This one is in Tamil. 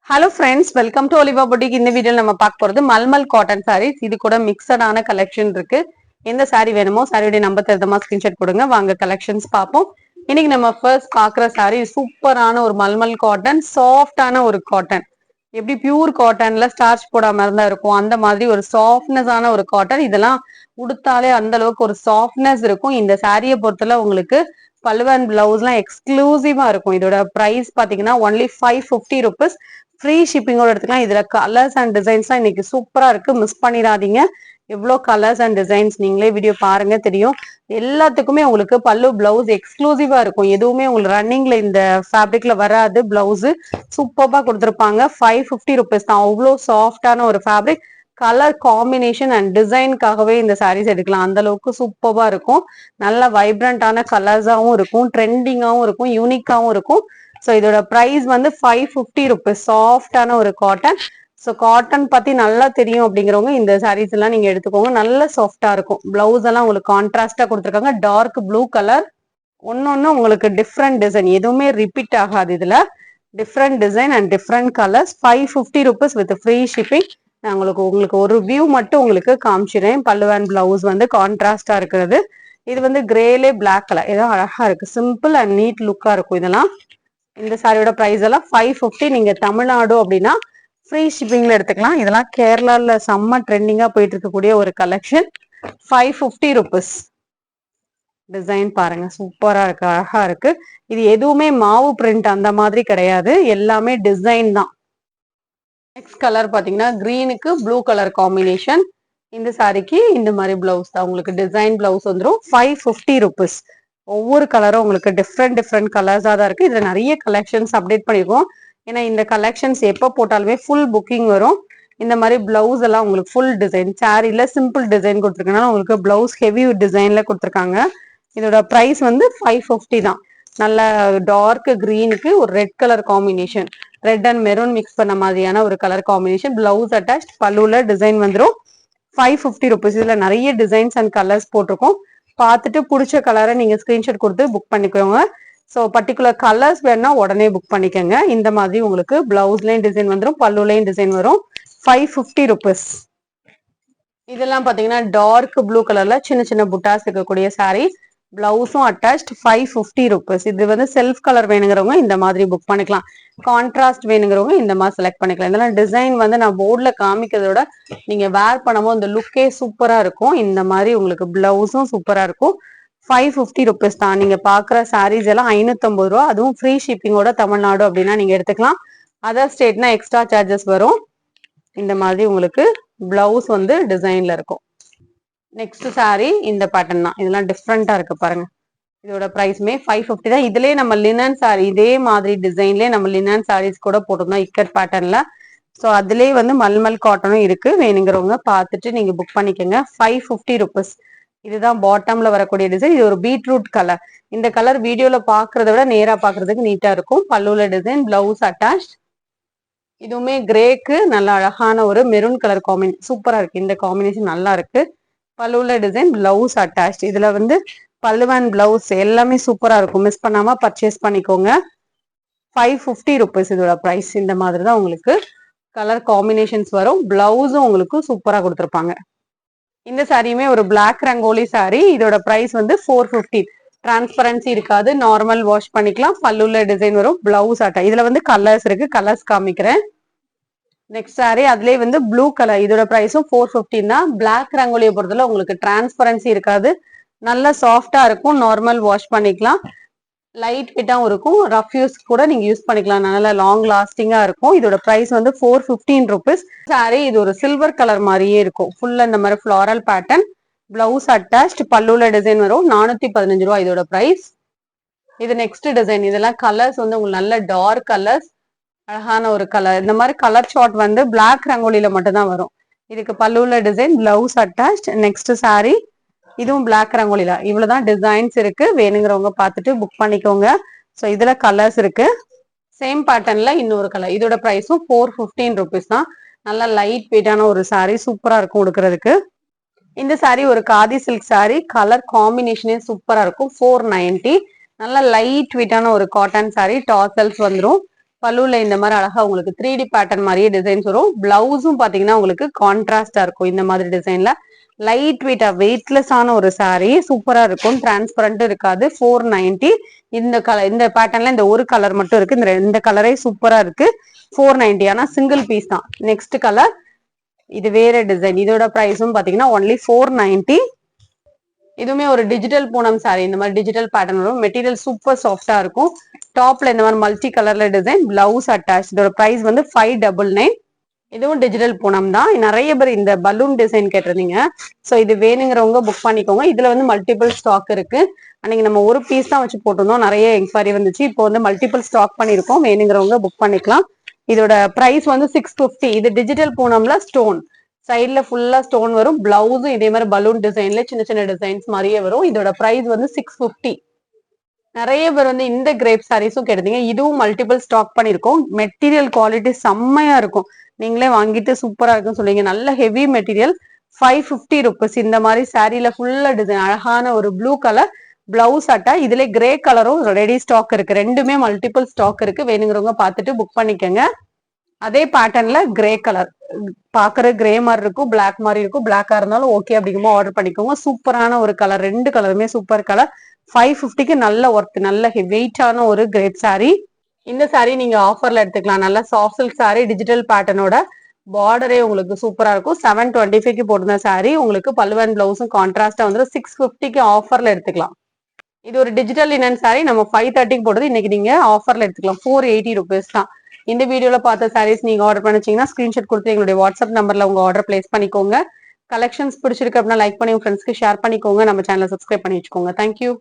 Hello friends, welcome to Oliva boutique. இந்த வீடியோல நம்ம பார்க்க போறது மல்மல் காட்டன் சாரீஸ். இது கூட மிக்சடான கலெக்ஷன் இருக்கு. எந்த சாரி வேணுமோ சாரியோட நம்பர் தெரியுமா ஸ்கிரீன்ஷாட் கொடுங்க. வாங்க கலெக்ஷன்ஸ் பார்ப்போம். இன்னைக்கு நம்ம ஃபர்ஸ்ட் பாக்குற சாரி சூப்பரான ஒரு மல்மல் காட்டன், சாஃப்டான ஒரு காட்டன். எப்படி பியூர் காட்டன்ல ஸ்டார்ச் போடாம இருந்தா இருக்கும் அந்த மாதிரி ஒரு சாஃப்ட்னஸ் ஆன ஒரு காட்டன். இதெல்லாம் உடுத்தாலே அந்த அளவுக்கு ஒரு சாஃப்ட்னஸ் இருக்கும். இந்த சாரியை பொறுத்தல உங்களுக்கு பல்லு அண்ட் பிளவுஸ்லாம் எக்ஸ்க்ளூசிவா இருக்கும். இதோட பிரைஸ் பாத்தீங்கன்னா ஒன்லி 550 ருபீஸ். ஃப்ரீ ஷிப்பிங்கோட எடுத்துக்கலாம். இதுல கலர்ஸ் அண்ட் டிசைன்ஸ்லாம் இன்னைக்கு சூப்பரா இருக்கு, மிஸ் பண்ணிடாதீங்க. எவ்வளோ கலர்ஸ் அண்ட் டிசைன்ஸ் நீங்களே வீடியோ பாருங்க தெரியும். எல்லாத்துக்குமே உங்களுக்கு பல்லு பிளவுஸ் எக்ஸ்க்ளூசிவா இருக்கும். எதுவுமே உங்களுக்கு ரன்னிங்ல இந்த ஃபேப்ரிக்ல வராது. பிளவுஸ் சூப்பரா கொடுத்துருப்பாங்க. 550 ருபீஸ் தான். அவ்வளோ சாஃப்டான ஒரு ஃபேப்ரிக். கலர் காம்பினேஷன் அண்ட் டிசைனுக்காகவே இந்த சாரீஸ் எடுக்கலாம். அந்த அளவுக்கு சூப்பரா இருக்கும். நல்ல வைப்ரண்டான கலர்ஸாவும் இருக்கும், ட்ரெண்டிங்காவும் இருக்கும், யூனிக்காவும் இருக்கும். ஸோ இதோட ப்ரைஸ் வந்து 550 ருபீஸ். சாஃப்டான ஒரு காட்டன். ஸோ காட்டன் பத்தி நல்லா தெரியும் அப்படிங்கிறவங்க இந்த சாரீஸ் எல்லாம் நீங்க எடுத்துக்கோங்க. நல்ல சாஃப்டா இருக்கும். பிளவுஸ் எல்லாம் உங்களுக்கு கான்ட்ராஸ்டா கொடுத்துருக்காங்க. Dark blue colour. ஒன்னொன்னு உங்களுக்கு டிஃப்ரெண்ட் டிசைன், எதுவுமே ரிப்பீட் ஆகாது. இதுல different design and different colours. 550 rupees with free shipping. நான் உங்களுக்கு ஒரு வியூ மட்டும் உங்களுக்கு காமிச்சிடுறேன். பல்லு அண்ட் பிளவுஸ் வந்து கான்ட்ராஸ்டா இருக்கிறது. இது வந்து கிரேலே பிளாக் கலர். ஏதோ அழகா இருக்கு. சிம்பிள் அண்ட் நீட் லுக்கா இருக்கும். இதெல்லாம் இந்த சாரியோட பிரைஸ் எல்லாம் 550. நீங்க தமிழ்நாடு அப்படின்னா ஃப்ரீ ஷிப்பிங்ல எடுத்துக்கலாம். இதெல்லாம் கேரளால செம்ம ட்ரெண்டிங்கா போயிட்டு இருக்கக்கூடிய ஒரு கலெக்ஷன். 550 ருபீஸ். டிசைன் பாருங்க, சூப்பரா இருக்கு, அழகா இருக்கு. இது எதுவுமே மாவு பிரிண்ட் அந்த மாதிரி கிடையாது, எல்லாமே டிசைன் தான். நெக்ஸ்ட் கலர் பாத்தீங்கன்னா கிரீனுக்கு ப்ளூ கலர் காம்பினேஷன். இந்த சாரிக்கு இந்த மாதிரி பிளவுஸ் தான் உங்களுக்கு டிசைன் பிளவுஸ் வந்துடும். 550 ருபீஸ். ஒவ்வொரு கலரும் உங்களுக்கு டிஃப்ரெண்ட் டிஃப்ரெண்ட் கலர்ஸா தான் இருக்கு. இதுல நிறைய கலெக்ஷன்ஸ் அப்டேட் பண்ணிருக்கோம். ஏன்னா இந்த கலெக்ஷன்ஸ் எப்போ போட்டாலுமே ஃபுல் புக்கிங் வரும். இந்த மாதிரி பிளவுஸ் எல்லாம் உங்களுக்கு ஃபுல் டிசைன், சாரில சிம்பிள் டிசைன் கொடுத்துருக்கனால உங்களுக்கு பிளவுஸ் ஹெவி டிசைன்ல கொடுத்துருக்காங்க. இதோட பிரைஸ் வந்து 550 தான். நல்ல டார்க் கிரீனுக்கு ஒரு red colour combination, red and maroon mix பண்ண மாதிரியான ஒரு கலர் காம்பினேஷன். பிளவுஸ் அட்டாச், பல்லுல டிசைன் வந்துடும். 550 ருபீஸ். இதுல நிறைய டிசைன்ஸ் அண்ட் கலர்ஸ் போட்டிருக்கோம். பார்த்துட்டு பிடிச்ச கலரை நீங்க ஸ்கிரீன்ஷாட் கொடுத்து புக் பண்ணிக்கோங்க. ஸோ பர்டிகுலர் கலர்ஸ் வேணா உடனே புக் பண்ணிக்கோங்க. இந்த மாதிரி உங்களுக்கு பிளவுஸ்லயும் டிசைன் வந்துடும், பல்லுலையும் டிசைன் வரும். 550 ருபீஸ். இதெல்லாம் பாத்தீங்கன்னா டார்க் ப்ளூ கலர்ல சின்ன சின்ன புட்டாஸ் இருக்கக்கூடிய சாரீ. பிளவுஸும் அட்டாச்ட். 550 ருபீஸ். இது வந்து செல்ஃப் கலர் வேணுங்கிறவங்க இந்த மாதிரி புக் பண்ணிக்கலாம். கான்ட்ராஸ்ட் வேணுங்கிறவங்க இந்த மாதிரி செலக்ட் பண்ணிக்கலாம். இதெல்லாம் டிசைன் வந்து நான் போர்ட்ல காமிக்கிறதோட நீங்க வேர் பண்ணும்போது இந்த லுக்கே சூப்பரா இருக்கும். இந்த மாதிரி உங்களுக்கு பிளவுஸும் சூப்பரா இருக்கும். 550 ருபீஸ் தான். நீங்க பாக்குற சாரீஸ் எல்லாம் 550 ரூபா. அதுவும் ஃப்ரீ ஷிப்பிங்கோட தமிழ்நாடு அப்படின்னா நீங்க எடுத்துக்கலாம். அதர் ஸ்டேட்னா எக்ஸ்ட்ரா சார்ஜஸ் வரும். இந்த மாதிரி உங்களுக்கு பிளவுஸ் வந்து டிசைன்ல இருக்கும். நெக்ஸ்ட் சாரி இந்த பேட்டர்ன் தான். இதெல்லாம் டிஃப்ரெண்டா இருக்கு பாருங்க. இதோட பிரைஸ்மே 550 தான். இதுலயே நம்ம லினன் சாரி, இதே மாதிரி டிசைன்லயே நம்ம லினன் சாரீஸ் கூட போட்டிருந்தோம் இக்கட் பேட்டர்ன்ல. ஸோ அதுலயே வந்து மல்மல் காட்டனும் இருக்கு. வேணுங்கிறவங்க பார்த்துட்டு நீங்க புக் பண்ணிக்கோங்க. 550 ருபீஸ். இதுதான் பாட்டம்ல வரக்கூடிய டிசைன். இது ஒரு பீட்ரூட் கலர். இந்த கலர் வீடியோல பாக்குறத விட நேரா பாக்குறதுக்கு நீட்டா இருக்கும். பல்லுல டிசைன், பிளவுஸ் அட்டாச். இதுவுமே கிரேக்கு நல்ல அழகான ஒரு மெரூன் கலர் காம்பினேஷன். சூப்பரா இருக்கு. இந்த காம்பினேஷன் நல்லா இருக்கு. பல்லுல டிசைன், பிளவுஸ் அட்டாச். இதுல வந்து பல்லு அண்ட் பிளவுஸ் எல்லாமே சூப்பரா இருக்கும். மிஸ் பண்ணாம பர்ச்சேஸ் பண்ணிக்கோங்க. 550 ருபீஸ் இதோட பிரைஸ். இந்த மாதிரி தான் உங்களுக்கு கலர் காம்பினேஷன்ஸ் வரும். பிளவுஸும் உங்களுக்கு சூப்பரா கொடுத்துருப்பாங்க. இந்த சாரியுமே ஒரு பிளாக் ரங்கோலி சாரி. இதோட பிரைஸ் வந்து 450. டிரான்ஸ்பரன்சி இருக்காது, நார்மல் வாஷ் பண்ணிக்கலாம். பல்லுல டிசைன் வரும், பிளவுஸ் அட்டாச். இதுல வந்து கலர்ஸ் இருக்கு, கலர்ஸ் காமிக்கிறேன். நெக்ஸ்ட் சாரி அதுலயே வந்து ப்ளூ கலர். இதோட பிரைஸும் 450 தான். பிளாக் ரங்கோலியை பொறுத்தல உங்களுக்கு டிரான்ஸ்பரன்சி இருக்காது, நல்ல சாஃப்டா இருக்கும். நார்மல் வாஷ் பண்ணிக்கலாம். லைட் வெயிட்டாவும் இருக்கும். ரஃப் யூஸ் கூட நீங்க யூஸ் பண்ணிக்கலாம். நல்ல லாங் லாஸ்டிங்கா இருக்கும். இதோட பிரைஸ் வந்து 415 ருபீஸ். சாரி இது ஒரு சில்வர் கலர் மாதிரியே இருக்கும். ஃபுல்லா இந்த மாதிரி ஃபிளாரல் பேட்டர்ன். பிளவுஸ் அட்டாச்ட், பல்லுல டிசைன் வரும். 415 ரூபா இதோட பிரைஸ். இது நெக்ஸ்ட் டிசைன். இதெல்லாம் கலர்ஸ் வந்து உங்களுக்கு நல்ல டார்க் கலர்ஸ், அழகான ஒரு கலர். இந்த மாதிரி கலர் சார்ட் வந்து பிளாக் ரங்கோலியில மட்டும் தான் வரும். இதுக்கு பல்லுல design, blouse attached. Next sorry இதுவும் பிளாக் ரங்கோலில. இவ்வளவுதான் டிசைன்ஸ் இருக்கு. வேணுங்கிறவங்க பார்த்துட்டு புக் பண்ணிக்கோங்க. ஸோ இதுல கலர்ஸ் இருக்கு. சேம் பேட்டர்ன்ல இன்னொரு கலர். இதோட பிரைஸும் 415 ருபீஸ் தான். நல்லா லைட் வெயிட்டான ஒரு சாரி, சூப்பரா இருக்கும் உடுக்கிறதுக்கு. இந்த சாரி ஒரு காதி சில்க் சாரி. கலர் காம்பினேஷனே சூப்பரா இருக்கும். 490. நல்ல லைட் வெயிட்டான ஒரு காட்டன் சாரி. டாசல்ஸ் வந்துடும். பல்லுல இந்த மாதிரி அழகா உங்களுக்கு 3D பேட்டர்ன் மாதிரியே டிசைன்ஸ் வரும். பிளவுஸும் பாத்தீங்கன்னா உங்களுக்கு கான்ட்ராஸ்டா இருக்கும் இந்த மாதிரி டிசைன்ல. லைட் வெயிட்டா வெயிட்லெஸ் ஆன ஒரு saree சூப்பரா இருக்கும். டிரான்ஸ்பரண்ட் இருக்காது. 490. இந்த பேட்டர்ன்ல இந்த ஒரு கலர் மட்டும் இருக்கு. இந்த கலரே சூப்பரா இருக்கு. 490. ஆனா சிங்கிள் பீஸ் தான். நெக்ஸ்ட் கலர் இது வேற டிசைன். இதோட பிரைஸும் பாத்தீங்கன்னா ஒன்லி 490. இதுவுமே ஒரு டிஜிட்டல் பூனம் saree. இந்த மாதிரி டிஜிட்டல் பேட்டர்ன் வரும். மெட்டீரியல் சூப்பர் சாஃப்டா இருக்கும். டாப்ல இந்த மாதிரி மல்டி கலர்ல டிசைன், பிளவுஸ் அட்டாச். இதோட பிரைஸ் வந்து 599. இதுவும் டிஜிட்டல் பூனம் தான். நிறைய பேர் இந்த பலூன் டிசைன் கேட்டிருந்தீங்க. ஸோ இது வேணுங்கிறவங்க புக் பண்ணிக்கோங்க. இதுல வந்து மல்டிபிள் ஸ்டாக் இருக்கு. அன்னைக்கு நம்ம ஒரு பீஸ் தான் வச்சு போட்டிருந்தோம். நிறைய என்கொயரி வந்துச்சு. இப்போ வந்து மல்டிபிள் ஸ்டாக் பண்ணிருக்கோம். வேணுங்கிறவங்க புக் பண்ணிக்கலாம். இதோட பிரைஸ் வந்து 650. இது டிஜிட்டல் பூனம்ல ஸ்டோன் சைட்ல ஃபுல்லா ஸ்டோன் வரும். பிளவுஸும் இதே மாதிரி பலூன் டிசைன்ல சின்ன சின்ன டிசைன்ஸ் மாதிரியே வரும். இதோட பிரைஸ் வந்து 650. நிறைய பேர் வந்து இந்த கிரேப் சாரீஸும் கேட்டீங்க. இதுவும் மல்டிபிள் ஸ்டாக் பண்ணிருக்கோம். மெட்டீரியல் குவாலிட்டி செம்மையா இருக்கும். நீங்களே வாங்கிட்டு சூப்பரா இருக்குன்னு சொல்லுவீங்க. நல்ல ஹெவி மெட்டீரியல். 550 ருபீஸ். இந்த மாதிரி சாரீல ஃபுல்லா டிசைன் அழகான ஒரு ப்ளூ கலர் பிளவுஸ் அட்டா. இதுல கிரே கலரும் ரெடி ஸ்டாக் இருக்கு. ரெண்டுமே மல்டிபிள் ஸ்டாக் இருக்கு. வேணுங்கிறவங்க பார்த்துட்டு புக் பண்ணிக்கோங்க. அதே பேட்டர்ன்ல கிரே கலர் பாக்குற கிரே மாதிரி இருக்கும், பிளாக் மாதிரி இருக்கும். பிளாக்கா இருந்தாலும் ஓகே அப்படிங்கும்போது ஆர்டர் பண்ணிக்கோங்க. சூப்பரான ஒரு கலர். ரெண்டு கலருமே சூப்பர் கலர். 550க்கு நல்ல ஒர்க், நல்ல வெயிட்டான ஒரு கிரேப் saree. இந்த saree நீங்க ஆஃபர்ல எடுத்துக்கலாம். நல்ல சாஃப்ட் சில்க் saree, டிஜிட்டல் பேட்டர்னோட பார்டரே உங்களுக்கு சூப்பரா இருக்கும். 725க்கு போட்டிருந்த saree உங்களுக்கு பல்லுவன் பிளவுஸும் கான்ட்ராஸ்டா வந்து 650க்கு ஆஃபர்ல எடுத்துக்கலாம். இது ஒரு டிஜிட்டல் லினன் saree. நம்ம 530க்கு போடுறது. இன்னைக்கு நீங்க ஆஃபர்ல எடுத்துக்கலாம். 480 ருபீஸ் தான். இந்த வீடியோல பார்த்த சாரீஸ் நீங்க ஆர்டர் பண்ணிச்சீங்கன்னா ஸ்கிரீன்ஷாட் கொடுத்து எங்களுடைய வாட்ஸ்அப் நம்பர்ல உங்க ஆர்டர் பிளேஸ் பண்ணிக்கோங்க. கலெக்ஷன்ஸ் பிடிச்சிருக்கு அப்படின்னா லைக் பண்ணி உங்க ஃப்ரெண்ட்ஸ்க்கு ஷேர் பண்ணிக்கோங்க. நம்ம சேனலை சப்ஸ்கிரைப் பண்ணி வச்சுக்கோங்க. தேங்க்யூ.